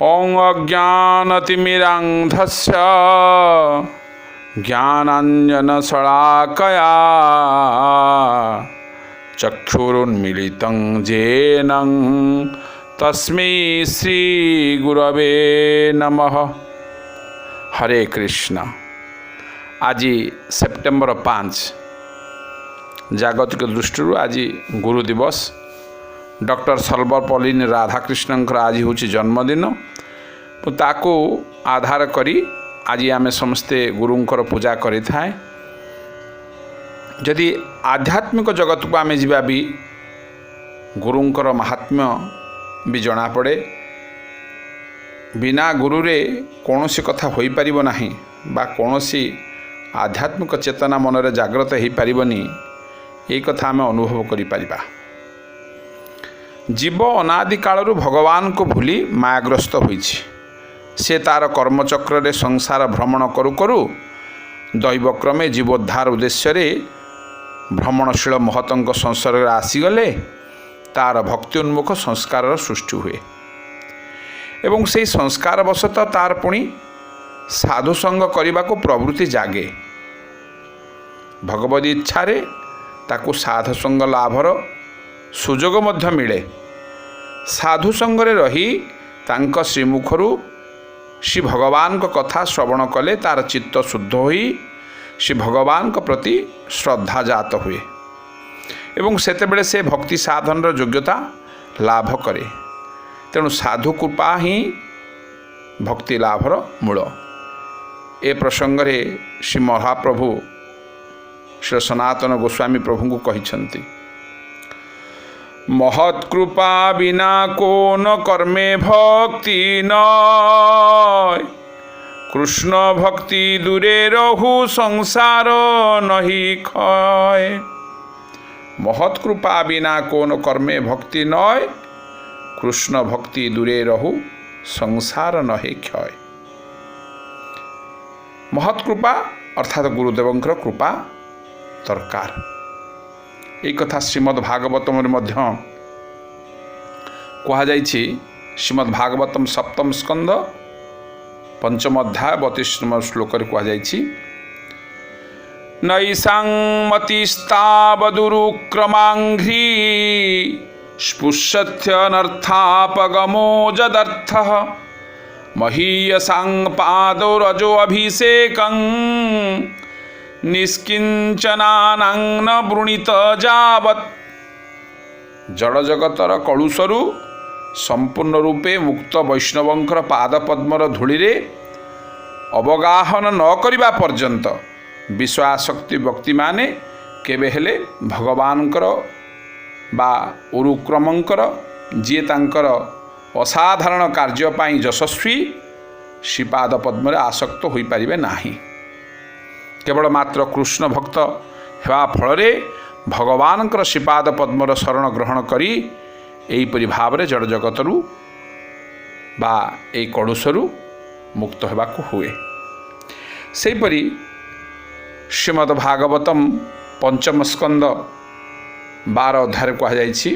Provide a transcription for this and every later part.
ओं अज्ञानतिमिरान्धस्य ज्ञानाञ्जनशलाकया चक्षुरुन्मीलितं येन तस्मै श्रीगुरवे नमः। हरे कृष्ण। आज सेप्टेम्बर 5 जागतिक दृष्टि आज गुरु दिवस। डॉक्टर सर्वपल्ली राधाकृष्ण आज हूँ जन्मदिन। ताको आधार करी आज आम समस्ते गुरुंकर पूजा करें। जदि आध्यात्मिक जगत को आम जा भी गुरुंकर महात्म्य भी जना पड़े। बिना गुरुरे कौन सी कथा हो पारिब नाही बा कौन सी आध्यात्मिक चेतना मनरे जागृत हो पारिबनी। ये कथा आम अनुभव करि परिबा। जीव अनादि कालरू भगवान को भूली मायाग्रस्त होइछि। से तार कर्मचक्र रे संसार भ्रमण करू करू दैवक्रमे जीवोद्धार उद्देश्य रे भ्रमणशील महतंक संसर्ग आसीगले तार भक्ति उन्मुख संस्कार सृष्टि हुए एवं से संस्कार वशत तार पुणी साधु संग करने को प्रवृत्ति जागे। भगवद इच्छा रे ताकू साधु संग लाभर सुजोग मध्य मिले। साधु संगरे रही तांक श्रीमुखरू श्री भगवान को कथा श्रवण कले तार चित्त शुद्ध होई श्री भगवान को प्रति श्रद्धा जात हुए एवं सेतेबेले से भक्ति साधन योग्यता लाभ करे। तेणु साधु कृपा ही भक्ति लाभर मूल। ए प्रसंग रे श्री महाप्रभु श्री सनातन गोस्वामी प्रभु को कहिछंती, महत्कृपा बिना को न कर्मे भक्ति नय, कृष्ण भक्ति दूरे रहु संसार नहीं क्षय। महत्कृपा बिना को न कर्मे भक्ति नय, कृष्ण भक्ति दूरे रहु संसार नहीं क्षय। महत्कृपा अर्थात गुरुदेवंकर कृपा दरकार। एक कथा श्रीमद् भागवतम मध्य कहा जाइछि। श्रीमद् भागवतम सप्तम स्कंद पंचम अध्याय 32 श्लोक कहा जाइछि, नैषां मतिस्तावदुरुक्रमाङ्घ्रि स्पृशत्यनर्थापगमो जदर्थः महीयसां पादौ रजो अभिषेकं निष्किंचनानां न वृणीत जावत्। जड़ जगतर कलुषरु संपूर्ण रूपे मुक्त वैष्णवंकर पादपद्मर धूलिरे अवगाहन न करिबा पर्यंत विश्वासक्ति व्यक्ति माने केबे हेले भगवानकर बा उरुक्रमंकर जी तांकर असाधारण कार्य पाई यशस्वी श्रीपाद पद्म आसक्त हो पारिबे नाही। केवल मात्र कृष्ण भक्त हेबा फलरे भगवानकर श्रीपाद पद्मर शरण ग्रहण करी एहीपरि भावरे जड़ जगतरू बा ए कलुषरु मुक्त हेबाकु हुए। सेहीपरि श्रीमद् भागवतम पंचम स्कंद 12 अध्याय कहा जाइछि,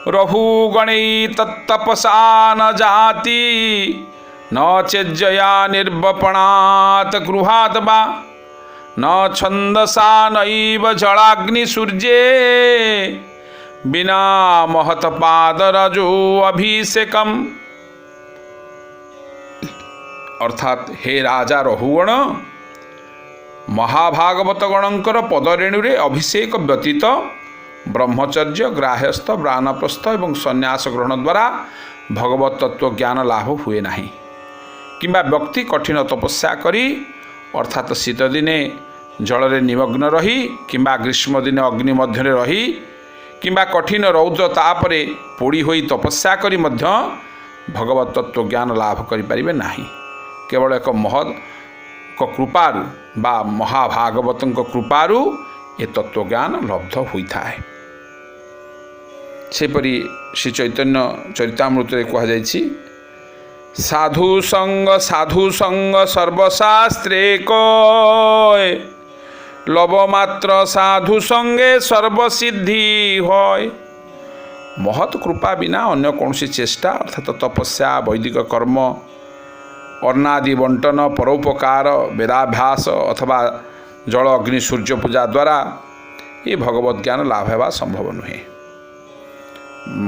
रहुगणै तत्तपसा न जाति न चेज्जया निर्वपणात् गृहात् वा न छन्दसा नैव जलाग्नि सूर्ये बिना महत पादरजो अभिषेकम। अर्थात हे राजा रहुगण, महाभागवत गणंकर पदरेणुरे अभिषेक व्यतीत ब्रह्मचर्य ग्राह्यस्थ ब्राह्मणप्रस्थ एवं संन्यास ग्रहण द्वारा भगवत तत्व ज्ञान लाभ हुए नहीं। किंबा व्यक्ति कठिन तपस्या करी अर्थात शीत दिने जलरे निमग्न रही किंबा ग्रीष्म दिने अग्नि मध्य रही किंबा कठिन रौद्र तापरे पोड़ी होई तपस्या करी मध्य भगवत तत्व ज्ञान लाभ करि परिबे नाही। केवल एक महत् कृपारु बा महाभागवतों कृपारु ए तत्व ज्ञान लब्ध होता है। सेपरि श्री चैतन्य चरितामृत कहा जाइछि, साधु संग सर्वशास्त्रे कय लव मात्र साधु संगे सर्वसिद्धि होय। महत् कृपा बिना अन्य कौन चेष्टा अर्थात तपस्या वैदिक कर्म अन्नादि बंटन परोपकार वेदाभ्यास अथवा जल अग्नि सूर्य पूजा द्वारा ये भगवत ज्ञान लाभ हेबा संभव नुहे।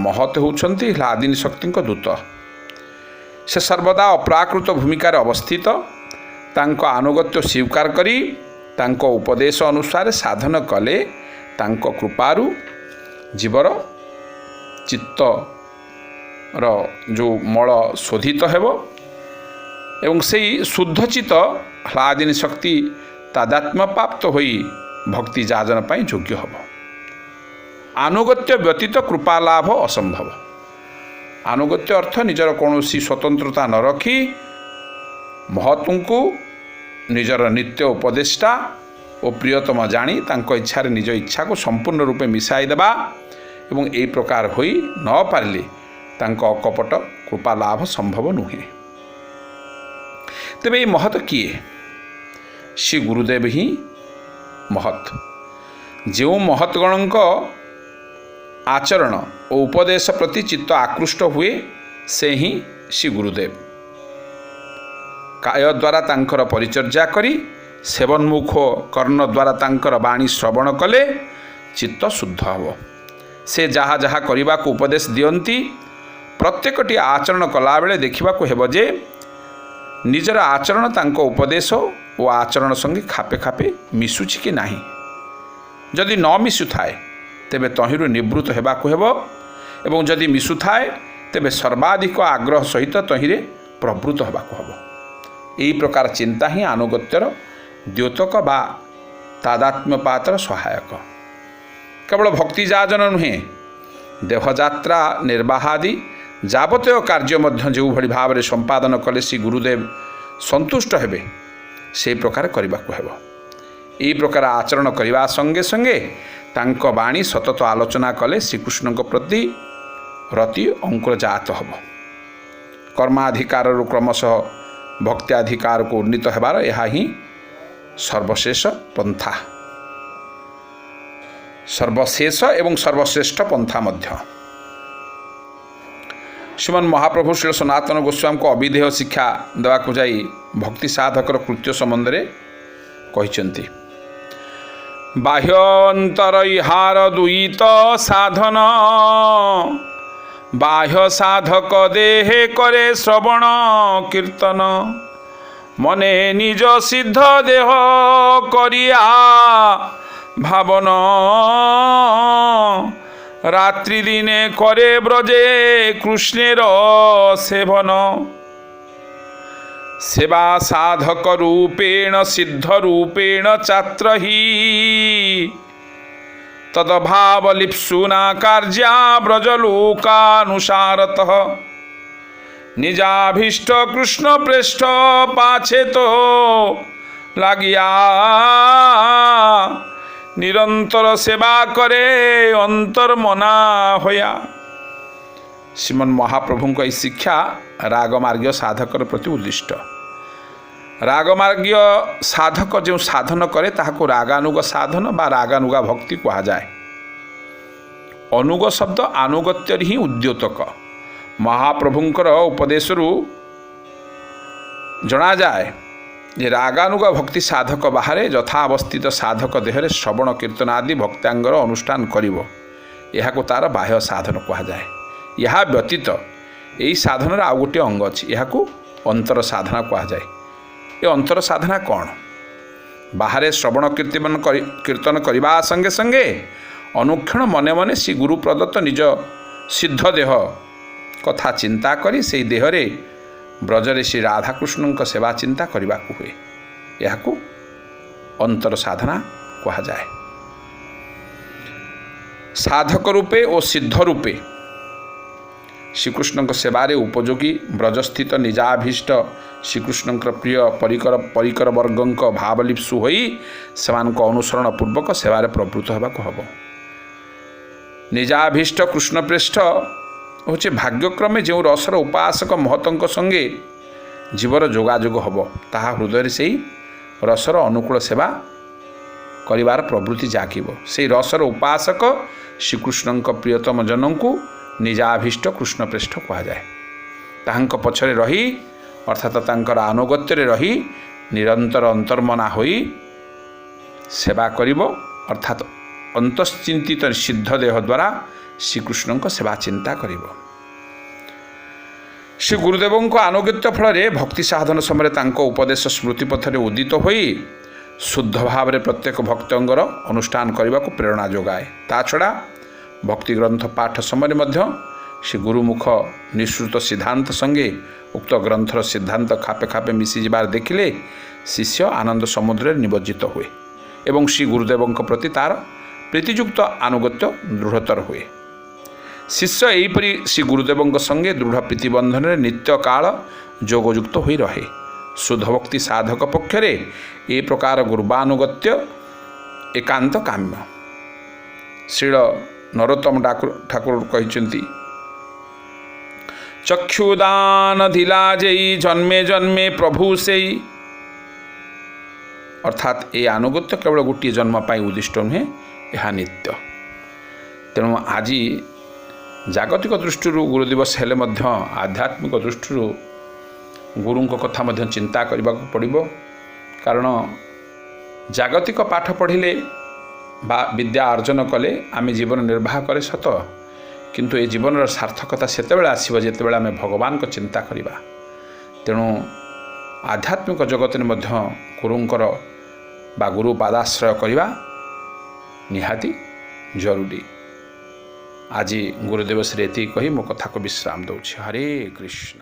महत् होउछंती आदिनी शक्ति दूत। से सर्वदा अप्राकृत भूमिकार अवस्थित। तांको आनुगत्य स्वीकार करी तांको उपदेश अनुसार साधन कले तांको कृपारु जीवर चित्त जो मल शोधित हेबो एवं सेई शुद्ध चित्त ह्लादिनी शक्ति तादात्म्य प्राप्त होई भक्ति जाजन पाई योग्य हेबो। आनुगत्य व्यतीत कृपा लाभ असंभव। आनुगत्य अर्थ निजर कौनसी स्वतंत्रता न रखी महतों को निजर नित्य उपदेष्टा और प्रियतम जानी तांको इच्छारे निज इच्छा को संपूर्ण रूपे मिसाई देबा एवं एई प्रकार होई न पारिले तांको अकपट कृपा लाभ संभव नुहे। तेबे ये महत किए? श्री गुरुदेव ही महत। जो महतगणों आचरण और उपदेश प्रति चित्त आकृष्ट हुए से ही श्री गुरुदेव। काय द्वारा तांकर परिचर्या करी सेवन्मुख कर्ण द्वारा तांकर बाणी श्रवण कले चित्त शुद्ध हब। से जहाँ जहाँ करने को उपदेश दियंती प्रत्येकटी आचरण कला बेले देखा हेब जे निजर आचरण तांको उपदेश और आचरण संगे खापे खापे मिशुछि कि नाही। जदि न मिशु थाए तेबे तहिरु निवृत्त हेबाकु हेब एवं जदि मिशु थाए तेबे सर्वाधिक आग्रह सहित तहिरे प्रवृत्त हेबाकु हेब। एही प्रकार चिंता ही आनुगत्यर द्योतक बा तादात्म्यपातर सहायक। केवल भक्ति जाजन नुहे देहयात्रा निर्वाहादि जाबतीय कार्य मध्य जो भली भाव में संपादन कले श्री गुरुदेव संतुष्ट हेबे से प्रकार करबाकु हेब। एही प्रकार आचरण करने संगे संगे तांको बाणी सतत आलोचना कले श्रीकृष्ण प्रति रति अंकुरजात हब। कर्माधिकार क्रमशः भक्त्याधिकार को उन्नीत हेबार यह ही सर्वशेष पंथा सर्वशेष एवं सर्वश्रेष्ठ पंथा मध्य। श्रीमन महाप्रभु श्री सनातन गोस्वामी को अविधेय शिक्षा देवाक जाई भक्ति साधकर कृत्य संबंध में कहिसेंती। बाह्यंतर इहार दुईत साधन बाह्य साधक देहे करे श्रवण कीर्तन मने निज सिद्ध देह करिया भावन रात्रि दिने करे ब्रजे कृष्णेर सेवन सेवा साधक रूपेण सिद्ध रूपेण चात्र ही तदभाव लिप्सुना कार्या ब्रजलोकानुसारतः निजाभीष्ट कृष्ण प्रेष्ठ पाछे तो लागिया निरंतर सेवा करे अंतर्मना होया। श्रीमन महाप्रभु को शिक्षा रागमार्ग साधकर प्रति उद्दिष्ट। रागमार्ग साधक जो साधन करे ताहाको रागानुग साधन बा रागानुगा भक्ति कहा जाए। अनुग शब्द आनुगत्य ही उद्योतक। महाप्रभुंकर उपदेशरु जना जाए जे रागानुगा भक्ति साधक बाहर यथा अवस्थित साधक देहरे श्रवण कीर्तन आदि भक्तांगर अनुष्ठान करिवो यह तार बाह्य साधन कहा जाए। यह व्यतीत यही साधन आउ गोटे अंग अच्छी यह अंतर साधना कहा जाए। ये अंतर साधना कौन? बाहर श्रवण कीर्तन करने संगे संगे अनुक्षण मने मने श्री गुरु प्रदत्त निज सिद्ध देह कथा चिंता करी से देहरे ब्रजरे श्री राधाकृष्ण सेवा चिंता करने को हुए यह अंतर साधना कहा जाए। साधक रूपे और सिद्ध रूपे श्रीकृष्ण सेवारे उपयोगी ब्रजस्थित निजाभीष्ट श्रीकृष्ण प्रिय परिकर वर्गों भावलिप्सु होई सेमानक अनुसरण पूर्वक सेवारे प्रवृत्त होबाक हब। निजाभीष्ट कृष्णप्रेष्ठ होचे भाग्यक्रमे जो रसर उपासक महतों संगे जीवर जोगाजोग हब ताहा हृदय से रसर अनुकूल सेवा करिवार प्रवृत्ति जागिब। से रसर उपासक श्रीकृष्ण प्रियतम जनों को निजाभीष्ट कृष्णप्रेष्ठ कहुए। ताहांक पछरे रही अर्थात तांकर आनुगत्य रही निरंतर अंतर्मना होई सेवा करिब अर्थात अंतश्चिंतित सिद्ध देह द्वारा श्रीकृष्ण को सेवा चिंता करिब। श्री गुरुदेव को आनुगत्य फल भक्ति साधन समय तांको उपदेश स्मृति पथरे उदित होई शुद्ध भाव में प्रत्येक भक्तंगर अनुष्ठान करने को प्रेरणा जोगाए। ता छड़ा भक्ति ग्रंथ पाठ समय मध्य श्री गुरुमुख निश्रुत सिद्धांत संगे उक्त ग्रंथर सिद्धांत खापे खापे मिसी जबार देखिले शिष्य आनंद समुद्र निमज्जित हुए एवं श्री गुरुदेव प्रति तार प्रीतियुक्त आनुगत्य दृढ़तर हुए। शिष्य एहीपरि श्री गुरुदेव संगे दृढ़ प्रीतिबंधन नित्य काल जोगयुक्त हो रहे। शुद्ध भक्ति साधक पक्षरे ए प्रकार गुरुवानुगत्य एकांत काम्य। श्रील नरोत्तम ठाकुर कहते चक्षुदान धिलाजयी जन्मे जन्मे प्रभु से अर्थात ए आनुगत्य केवल गोटे जन्म पाई उद्दिष्ट नुहे, यह नित्य। तेणु आज जागतिक दृष्टि गुरुदिवस हेले मध्य आध्यात्मिक दृष्टि गुरुंक कथा मध्य चिंता करने को पड़िबो। कारण जागतिक पाठ पढ़िले बा विद्या अर्जन कले आम जीवन निर्वाह करे सत, किंतु ये जीवन सार्थकता सेतेबेले आसीबो जेतेबेले आम भगवान को चिंता करिबा। तेणु आध्यात्मिक जगत मध्य गुरुंकर बा गुरु पादाश्रय करिबा निहाती जरूरी। आज गुरुदिवस रे एति कही मो कथा को विश्राम दउछि। हरे कृष्ण।